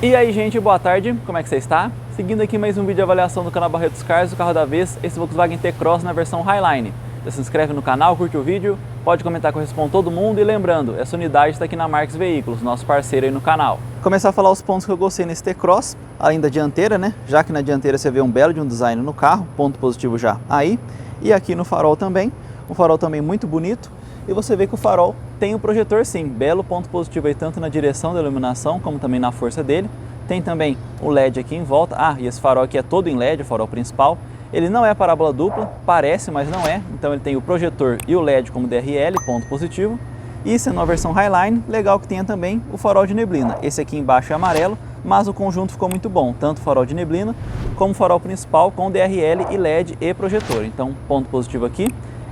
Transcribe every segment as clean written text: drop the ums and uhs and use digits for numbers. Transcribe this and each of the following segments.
E aí, gente, boa tarde, como é que você está? Seguindo aqui mais um vídeo de avaliação do canal Barretos Cars, o carro da vez, esse Volkswagen T-Cross na versão Highline. Já se inscreve no canal, curte o vídeo, pode comentar que eu respondo todo mundo e lembrando, essa unidade está aqui na Marques Veículos, nosso parceiro aí no canal. Vou começar a falar os pontos que eu gostei nesse T-Cross, além da dianteira, né? Já que na dianteira você vê um belo de um design no carro, ponto positivo já aí. E aqui no farol também, um farol também muito bonito. E você vê que o farol tem o projetor sim, belo ponto positivo aí tanto na direção da iluminação como também na força dele. Tem também o LED aqui em volta, e esse farol aqui é todo em LED, o farol principal. Ele não é parábola dupla, parece, mas não é, então ele tem o projetor e o LED como DRL, ponto positivo. E sendo uma versão Highline, legal que tenha também o farol de neblina. Esse aqui embaixo é amarelo, mas o conjunto ficou muito bom, tanto o farol de neblina como o farol principal com DRL e LED e projetor. Então, ponto positivo aqui.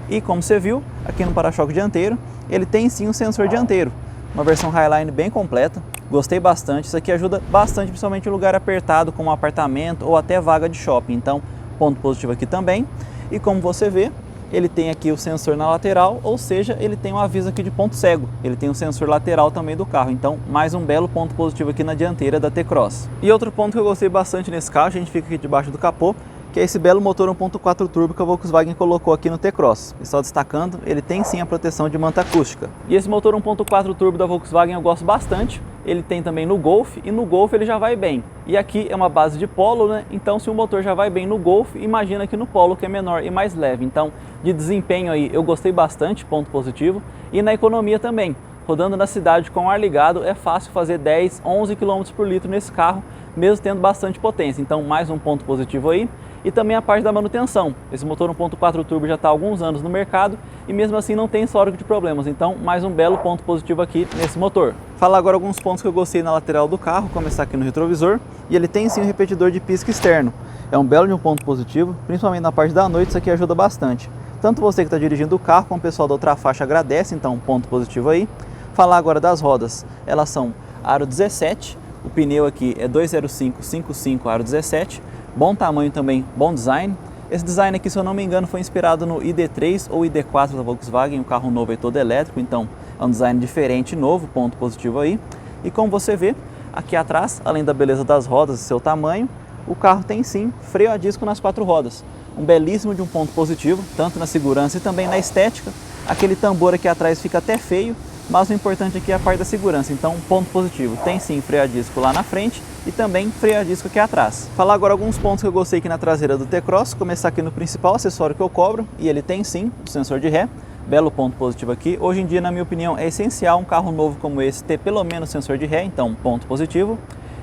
E como você viu, aqui no para-choque dianteiro, ele tem sim um sensor dianteiro. Uma versão Highline bem completa, gostei bastante. Isso aqui ajuda bastante, principalmente em lugar apertado, como um apartamento ou até vaga de shopping. Então, ponto positivo aqui também. E como você vê, ele tem aqui o sensor na lateral, ou seja, ele tem um aviso aqui de ponto cego. Ele tem um sensor lateral também do carro, então mais um belo ponto positivo aqui na dianteira da T-Cross. E outro ponto que eu gostei bastante nesse carro, a gente fica aqui debaixo do capô, que é esse belo motor 1.4 turbo que a Volkswagen colocou aqui no T-Cross. E só destacando, ele tem sim a proteção de manta acústica. E esse motor 1.4 turbo da Volkswagen eu gosto bastante. Ele tem também no Golf, e no Golf ele já vai bem. E aqui é uma base de Polo, né? Então se o motor já vai bem no Golf, imagina aqui no Polo que é menor e mais leve. Então de desempenho aí eu gostei bastante, ponto positivo. E na economia também. Rodando na cidade com ar ligado é fácil fazer 10, 11 km por litro nesse carro, mesmo tendo bastante potência. Então mais um ponto positivo aí. E também a parte da manutenção. Esse motor 1.4 turbo já está há alguns anos no mercado e mesmo assim não tem histórico de problemas. Então, mais um belo ponto positivo aqui nesse motor. Falar agora alguns pontos que eu gostei na lateral do carro, começar aqui no retrovisor. E ele tem sim um repetidor de pisca externo. É um belo de um ponto positivo, principalmente na parte da noite, isso aqui ajuda bastante. Tanto você que está dirigindo o carro, como o pessoal da outra faixa agradece, então ponto positivo aí. Falar agora das rodas, elas são aro 17, o pneu aqui é 205/55 aro 17. Bom tamanho também, bom design. Esse design aqui, se eu não me engano, foi inspirado no ID3 ou ID4 da Volkswagen, um carro novo e todo elétrico, então é um design diferente, novo, ponto positivo aí. E como você vê, aqui atrás, além da beleza das rodas e seu tamanho, o carro tem sim freio a disco nas 4 rodas. Um belíssimo de um ponto positivo, tanto na segurança e também na estética. Aquele tambor aqui atrás fica até feio, mas o importante aqui é a parte da segurança, então ponto positivo. Tem sim freio a disco lá na frente e também freio a disco aqui atrás. Falar agora alguns pontos que eu gostei aqui na traseira do T-Cross, começar aqui no principal acessório que eu cobro, e ele tem sim o sensor de ré, belo ponto positivo aqui. Hoje em dia, na minha opinião, é essencial um carro novo como esse ter pelo menos sensor de ré, então ponto positivo.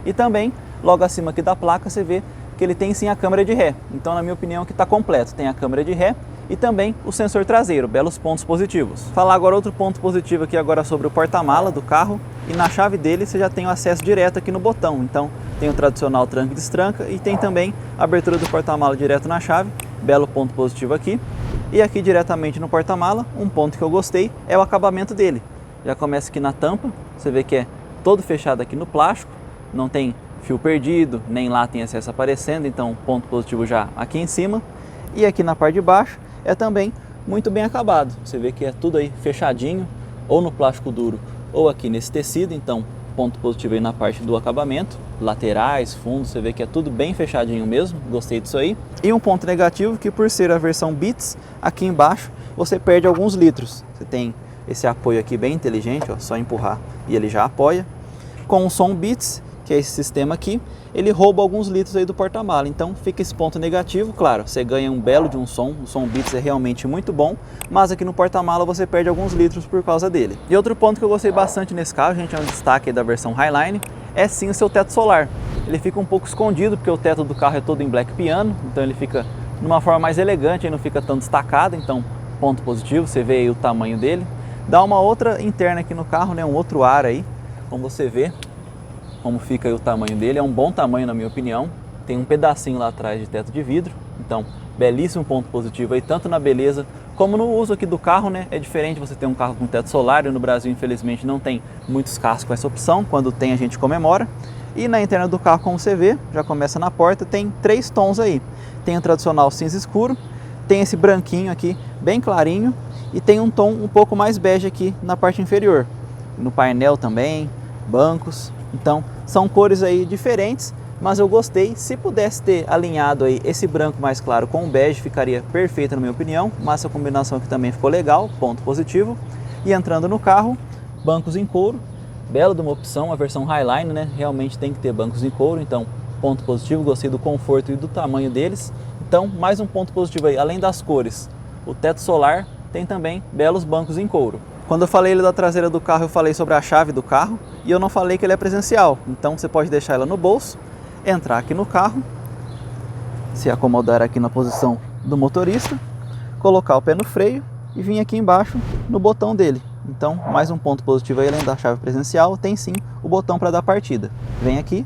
E também, logo acima aqui da placa, você vê que ele tem sim a câmera de ré, então na minha opinião aqui está completo, tem a câmera de ré, e também o sensor traseiro, belos pontos positivos. Falar agora outro ponto positivo aqui agora sobre o porta-mala do carro, e na chave dele você já tem o acesso direto aqui no botão, então tem o tradicional tranca e destranca e tem também a abertura do porta-mala direto na chave, belo ponto positivo aqui. E aqui diretamente no porta-mala, um ponto que eu gostei é o acabamento dele. Já começa aqui na tampa, você vê que é todo fechado aqui no plástico, não tem fio perdido, nem lá tem acesso aparecendo, então ponto positivo já aqui em cima. E aqui na parte de baixo é também muito bem acabado. Você vê que é tudo aí fechadinho, ou no plástico duro, ou aqui nesse tecido. Então, ponto positivo aí na parte do acabamento. Laterais, fundos, você vê que é tudo bem fechadinho mesmo. Gostei disso aí. E um ponto negativo que por ser a versão Beats, aqui embaixo você perde alguns litros. Você tem esse apoio aqui bem inteligente, ó, só empurrar e ele já apoia. Com o som Beats, que é esse sistema aqui, ele rouba alguns litros aí do porta-mala, então fica esse ponto negativo. Claro, você ganha um belo de um som, o som Beats é realmente muito bom, mas aqui no porta-mala você perde alguns litros por causa dele. E outro ponto que eu gostei bastante nesse carro, gente, é um destaque aí da versão Highline, é sim o seu teto solar. Ele fica um pouco escondido, porque o teto do carro é todo em black piano, então ele fica de uma forma mais elegante, aí não fica tão destacado, então ponto positivo, você vê aí o tamanho dele. Dá uma outra interna aqui no carro, né, um outro ar aí, como você vê. Como fica aí o tamanho dele, é um bom tamanho na minha opinião, tem um pedacinho lá atrás de teto de vidro, então belíssimo ponto positivo aí, tanto na beleza como no uso aqui do carro, né? É diferente você ter um carro com teto solar, e no Brasil infelizmente não tem muitos carros com essa opção, quando tem a gente comemora. E na interna do carro, como você vê, já começa na porta, tem 3 tons aí, tem o tradicional cinza escuro, tem esse branquinho aqui bem clarinho e tem um tom um pouco mais bege aqui na parte inferior, no painel também, bancos. Então, São cores aí diferentes, mas eu gostei. Se pudesse ter alinhado aí esse branco mais claro com o bege, ficaria perfeito na minha opinião, mas essa combinação aqui também ficou legal, ponto positivo. E entrando no carro, bancos em couro, bela de uma opção, a versão Highline, né? Realmente tem que ter bancos em couro, então ponto positivo, gostei do conforto e do tamanho deles. Então, mais um ponto positivo aí, além das cores, o teto solar tem também belos bancos em couro. Quando eu falei da traseira do carro, eu falei sobre a chave do carro e eu não falei que ele é presencial. Então você pode deixar ela no bolso, entrar aqui no carro, se acomodar aqui na posição do motorista, colocar o pé no freio e vir aqui embaixo no botão dele. Então, mais um ponto positivo aí, além da chave presencial, tem sim o botão para dar partida. Vem aqui.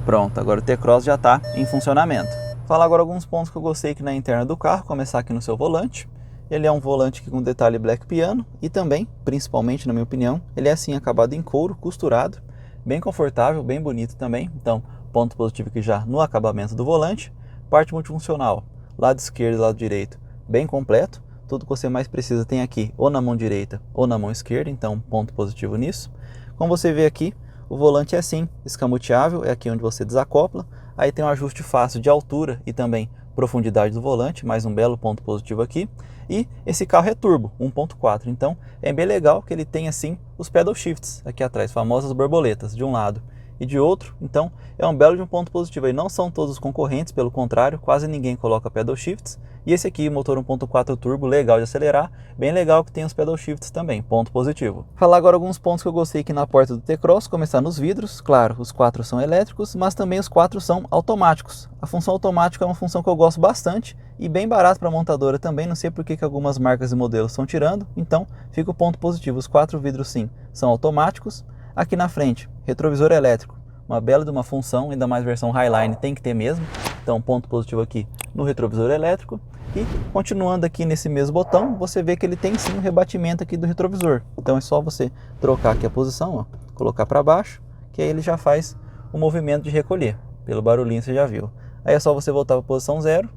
Pronto, agora o T-Cross já está em funcionamento. Falar agora alguns pontos que eu gostei aqui na interna do carro, começar aqui no seu volante. Ele é um volante aqui com detalhe black piano e também, principalmente na minha opinião, ele é assim acabado em couro, costurado, bem confortável, bem bonito também. Então, ponto positivo aqui já no acabamento do volante. Parte multifuncional, lado esquerdo e lado direito, bem completo. Tudo que você mais precisa tem aqui ou na mão direita ou na mão esquerda, então ponto positivo nisso. Como você vê aqui, o volante é assim, escamoteável, é aqui onde você desacopla. Aí tem um ajuste fácil de altura e também profundidade do volante, mais um belo ponto positivo aqui. E esse carro é turbo, 1.4, então é bem legal que ele tem assim os pedal shifts aqui atrás, famosas borboletas, de um lado e de outro. Então é um belo de um ponto positivo aí. Não são todos os concorrentes, pelo contrário, quase ninguém coloca pedal shifts. E esse aqui, motor 1.4 turbo, legal de acelerar, bem legal que tem os pedal shifts também, ponto positivo. Falar agora alguns pontos que eu gostei aqui na porta do T-Cross, começar nos vidros. Claro, os 4 são elétricos, mas também os 4 são automáticos. A função automática é uma função que eu gosto bastante e bem barato para a montadora também, não sei por que algumas marcas e modelos estão tirando, então fica o ponto positivo. Os 4 vidros sim, são automáticos. Aqui na frente, retrovisor elétrico, uma bela de uma função, ainda mais versão Highline tem que ter mesmo, então ponto positivo aqui no retrovisor elétrico. E continuando aqui nesse mesmo botão, você vê que ele tem sim um rebatimento aqui do retrovisor, então é só você trocar aqui a posição, ó, colocar para baixo, que aí ele já faz o movimento de recolher, pelo barulhinho você já viu. Aí é só você voltar para a posição 0,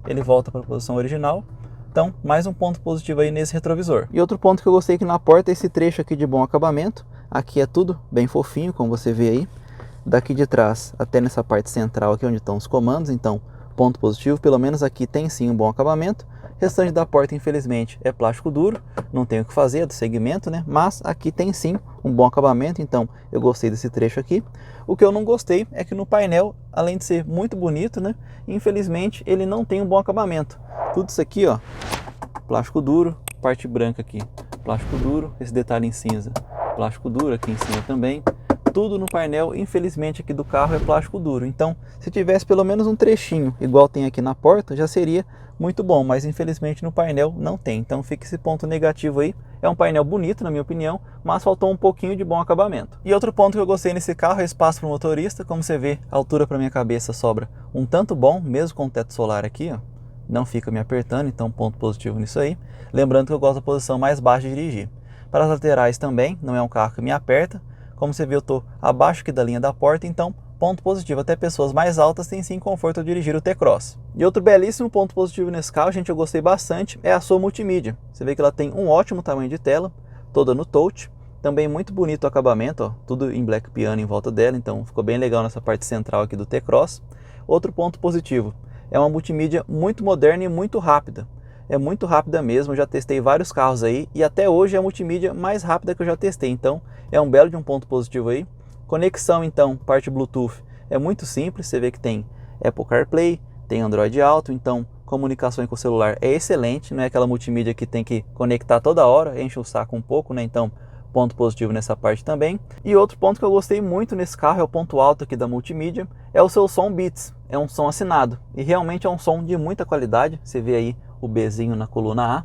ele volta para a posição original. Então, mais um ponto positivo aí nesse retrovisor. E outro ponto que eu gostei aqui na porta é esse trecho aqui de bom acabamento. Aqui é tudo bem fofinho, como você vê aí. Daqui de trás até nessa parte central aqui onde estão os comandos, então ponto positivo, pelo menos aqui tem sim um bom acabamento. O restante da porta, infelizmente, é plástico duro, não tem o que fazer, é do segmento, né? Mas aqui tem sim um bom acabamento, então eu gostei desse trecho aqui. O que eu não gostei é que no painel, além de ser muito bonito, né? Infelizmente, ele não tem um bom acabamento. Tudo isso aqui, ó, plástico duro, parte branca aqui, plástico duro, esse detalhe em cinza, plástico duro aqui em cima também. Tudo no painel, infelizmente, aqui do carro é plástico duro. Então, se tivesse pelo menos um trechinho, igual tem aqui na porta, já seria muito bom. Mas, infelizmente, no painel não tem. Então, fica esse ponto negativo aí. É um painel bonito, na minha opinião, mas faltou um pouquinho de bom acabamento. E outro ponto que eu gostei nesse carro é espaço para o motorista. Como você vê, a altura para minha cabeça sobra um tanto bom, mesmo com o teto solar aqui, ó. Não fica me apertando, então ponto positivo nisso aí. Lembrando que eu gosto da posição mais baixa de dirigir. Para as laterais também, não é um carro que me aperta. Como você viu, eu estou abaixo aqui da linha da porta, então ponto positivo. Até pessoas mais altas têm sim conforto ao dirigir o T-Cross. E outro belíssimo ponto positivo nesse carro, gente, eu gostei bastante, é a sua multimídia. Você vê que ela tem um ótimo tamanho de tela, toda no touch. Também muito bonito o acabamento, ó, tudo em black piano em volta dela, então ficou bem legal nessa parte central aqui do T-Cross. Outro ponto positivo, é uma multimídia muito moderna e muito rápida. É muito rápida mesmo, eu já testei vários carros aí e até hoje é a multimídia mais rápida que eu já testei, então é um belo de um ponto positivo aí. Conexão então, parte Bluetooth, é muito simples, você vê que tem Apple CarPlay, tem Android Auto, então comunicação com o celular é excelente, não é aquela multimídia que tem que conectar toda hora, enche o saco um pouco, né? Então ponto positivo nessa parte também. E outro ponto que eu gostei muito nesse carro, é o ponto alto aqui da multimídia, é o seu som Beats, é um som assinado e realmente é um som de muita qualidade. Você vê aí o Bzinho na coluna A,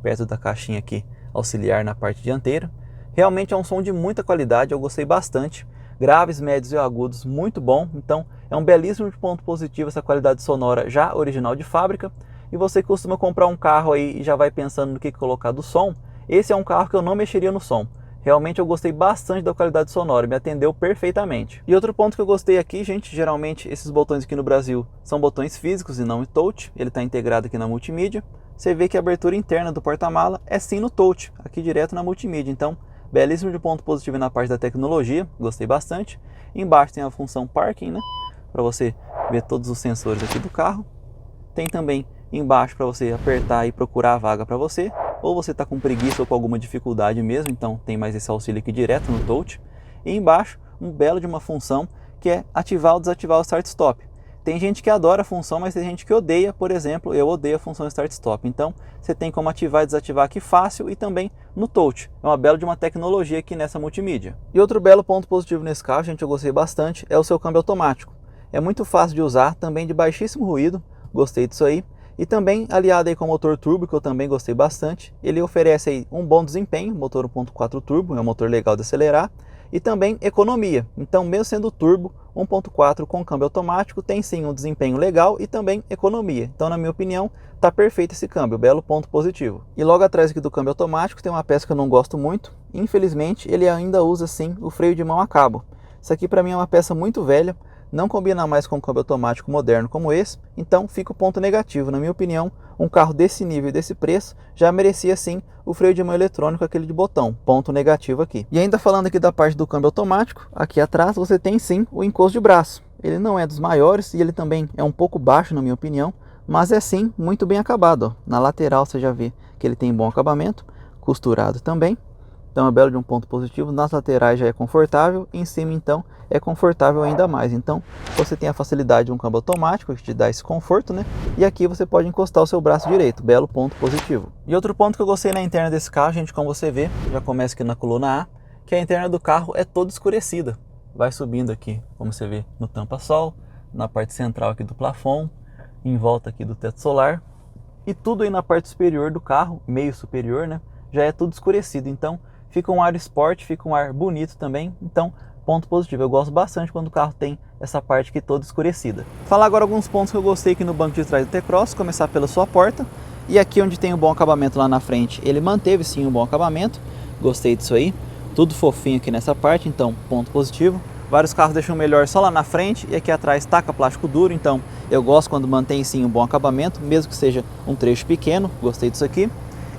perto da caixinha aqui auxiliar na parte dianteira. Realmente é um som de muita qualidade, eu gostei bastante. Graves, médios e agudos, muito bom. Então é um belíssimo ponto positivo essa qualidade sonora já original de fábrica. E você que costuma comprar um carro aí e já vai pensando no que colocar do som, esse é um carro que eu não mexeria no som. Realmente eu gostei bastante da qualidade sonora, me atendeu perfeitamente. E outro ponto que eu gostei aqui, gente, geralmente esses botões aqui no Brasil são botões físicos e não em touch, ele está integrado aqui na multimídia. Você vê que a abertura interna do porta-mala é sim no touch, aqui direto na multimídia, então belíssimo de ponto positivo na parte da tecnologia, gostei bastante. Embaixo tem a função parking, né, para você ver todos os sensores aqui do carro. Tem também embaixo para você apertar e procurar a vaga para você, ou você está com preguiça ou com alguma dificuldade mesmo, então tem mais esse auxílio aqui direto no touch. E embaixo, um belo de uma função que é ativar ou desativar o Start-Stop. Tem gente que adora a função, mas tem gente que odeia. Por exemplo, eu odeio a função Start-Stop. Então, você tem como ativar e desativar aqui fácil e também no touch. É uma bela de uma tecnologia aqui nessa multimídia. E outro belo ponto positivo nesse carro, gente, eu gostei bastante, é o seu câmbio automático. É muito fácil de usar, também de baixíssimo ruído, gostei disso aí. E também aliado aí com o motor turbo, que eu também gostei bastante. Ele oferece aí um bom desempenho, motor 1.4 turbo, é um motor legal de acelerar. E também economia, então mesmo sendo turbo 1.4 com câmbio automático, tem sim um desempenho legal e também economia. Então na minha opinião está perfeito esse câmbio, belo ponto positivo. E logo atrás aqui do câmbio automático tem uma peça que eu não gosto muito, infelizmente ele ainda usa sim o freio de mão a cabo. Isso aqui para mim é uma peça muito velha, não combina mais com um câmbio automático moderno como esse, então fica o ponto negativo. Na minha opinião, um carro desse nível e desse preço já merecia sim o freio de mão eletrônico, aquele de botão, ponto negativo aqui. E ainda falando aqui da parte do câmbio automático, aqui atrás você tem sim o encosto de braço. Ele não é dos maiores e ele também é um pouco baixo na minha opinião, mas é sim muito bem acabado. Ó. Na lateral você já vê que ele tem bom acabamento, costurado também. Então é belo de um ponto positivo, nas laterais já é confortável, em cima então é confortável ainda mais. Então você tem a facilidade de um câmbio automático que te dá esse conforto, né? E aqui você pode encostar o seu braço direito, belo ponto positivo. E outro ponto que eu gostei na interna desse carro, gente, como você vê, já começa aqui na coluna A, que a interna do carro é toda escurecida. Vai subindo aqui, como você vê, no tampa-sol, na parte central aqui do plafond, em volta aqui do teto solar. E tudo aí na parte superior do carro, meio superior, né? Já é tudo escurecido, então fica um ar esporte, fica um ar bonito também, então ponto positivo. Eu gosto bastante quando o carro tem essa parte aqui toda escurecida. Falar agora alguns pontos que eu gostei aqui no banco de trás do T-Cross, começar pela sua porta. E aqui onde tem um bom acabamento lá na frente, ele manteve sim um bom acabamento, gostei disso aí. Tudo fofinho aqui nessa parte, então ponto positivo. Vários carros deixam melhor só lá na frente e aqui atrás taca plástico duro, então eu gosto quando mantém sim um bom acabamento, mesmo que seja um trecho pequeno, gostei disso aqui.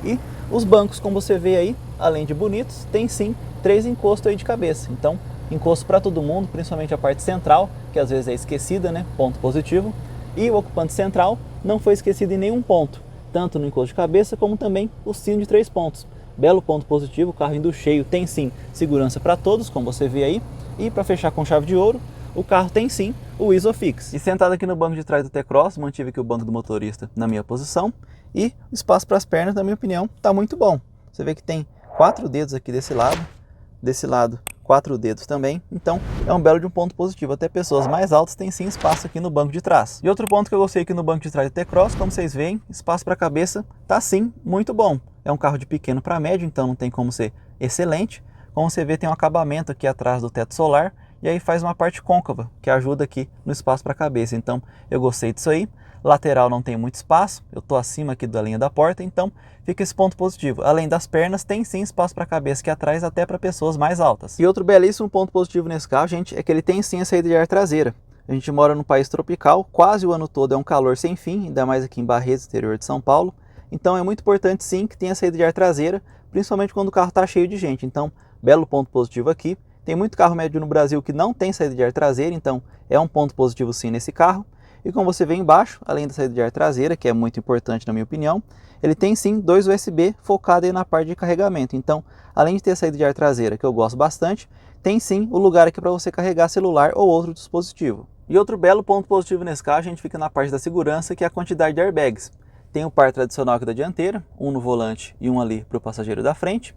E os bancos, como você vê aí, além de bonitos, tem sim 3 encostos aí de cabeça. Então, encosto para todo mundo, principalmente a parte central, que às vezes é esquecida, né? Ponto positivo. E o ocupante central não foi esquecido em nenhum ponto, tanto no encosto de cabeça como também o sino de 3 pontos. Belo ponto positivo, o carro indo cheio tem sim segurança para todos, como você vê aí. E para fechar com chave de ouro, o carro tem sim o ISOFIX. E sentado aqui no banco de trás do T-Cross, mantive aqui o banco do motorista na minha posição. E o espaço para as pernas, na minha opinião, está muito bom. Você vê que tem 4 dedos aqui desse lado 4 dedos também. Então é um belo de um ponto positivo. Até pessoas mais altas têm sim espaço aqui no banco de trás. E outro ponto que eu gostei aqui no banco de trás do T-Cross, como vocês veem, espaço para a cabeça tá sim muito bom. É um carro de pequeno para médio, então não tem como ser excelente. Como você vê, tem um acabamento aqui atrás do teto solar e aí faz uma parte côncava que ajuda aqui no espaço para a cabeça. Então eu gostei disso aí. Lateral não tem muito espaço, eu estou acima aqui da linha da porta, então fica esse ponto positivo. Além das pernas, tem sim espaço para a cabeça aqui atrás, até para pessoas mais altas. E outro belíssimo ponto positivo nesse carro, gente, é que ele tem sim a saída de ar traseira. A gente mora num país tropical, quase o ano todo é um calor sem fim, ainda mais aqui em Barretos, interior de São Paulo. Então é muito importante sim que tenha a saída de ar traseira, principalmente quando o carro está cheio de gente. Então, belo ponto positivo aqui. Tem muito carro médio no Brasil que não tem saída de ar traseira, então é um ponto positivo sim nesse carro. E como você vê embaixo, além da saída de ar traseira, que é muito importante na minha opinião, ele tem sim 2 USB focados aí na parte de carregamento. Então, além de ter a saída de ar traseira, que eu gosto bastante, tem sim o lugar aqui para você carregar celular ou outro dispositivo. E outro belo ponto positivo nesse carro, a gente fica na parte da segurança, que é a quantidade de airbags. Tem o par tradicional aqui da dianteira, um no volante e um ali para o passageiro da frente.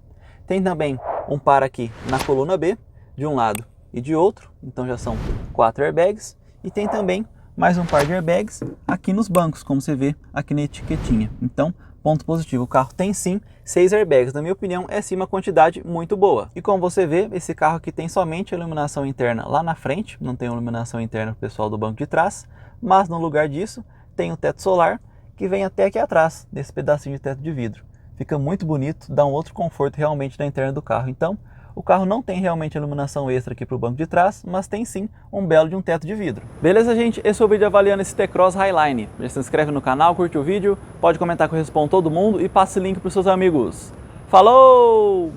Tem também um par aqui na coluna B, de um lado e de outro, então já são 4 airbags. E tem também mais um par de airbags aqui nos bancos, como você vê aqui na etiquetinha. Então, ponto positivo, o carro tem sim 6 airbags. Na minha opinião, é sim uma quantidade muito boa. E como você vê, esse carro aqui tem somente a iluminação interna lá na frente, não tem iluminação interna para o pessoal do banco de trás, mas no lugar disso tem o teto solar que vem até aqui atrás, desse pedacinho de teto de vidro. Fica muito bonito, dá um outro conforto realmente na interna do carro. Então, o carro não tem realmente iluminação extra aqui para o banco de trás, mas tem sim um belo de um teto de vidro. Beleza, gente? Esse é o vídeo avaliando esse T-Cross Highline. Já se inscreve no canal, curte o vídeo, pode comentar que eu respondo todo mundo e passe o link para os seus amigos. Falou!